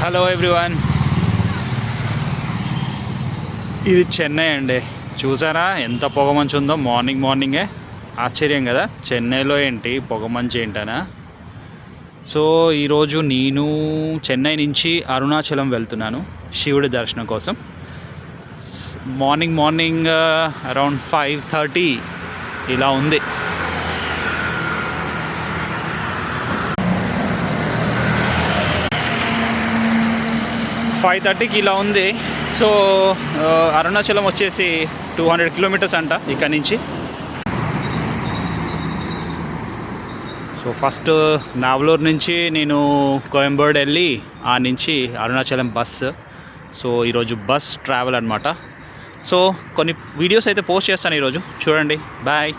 Hello everyone, ఇది చెన్నై అండి. చూసారా ఎంత పొగమంచు ఉందో? మార్నింగే ఆశ్చర్యం కదా, చెన్నైలో ఏంటి పొగమంచు ఏంటనా. సో ఈరోజు నేను చెన్నై నుంచి అరుణాచలం వెళ్తున్నాను శివుడి దర్శనం కోసం. మార్నింగ్ అరౌండ్ 5:30 ఇలా ఉంది. 5:30కి ఇలా ఉంది. సో అరుణాచలం వచ్చేసి 200 కిలోమీటర్స్ అంట ఇక్కడ నుంచి. సో ఫస్ట్ నావలూరు నుంచి నేను కోయంబేడు వెళ్ళి ఆ నుంచి అరుణాచలం బస్సు. సో ఈరోజు బస్ ట్రావెల్ అనమాట. సో కొన్ని వీడియోస్ అయితే పోస్ట్ చేస్తాను ఈరోజు, చూడండి. బాయ్.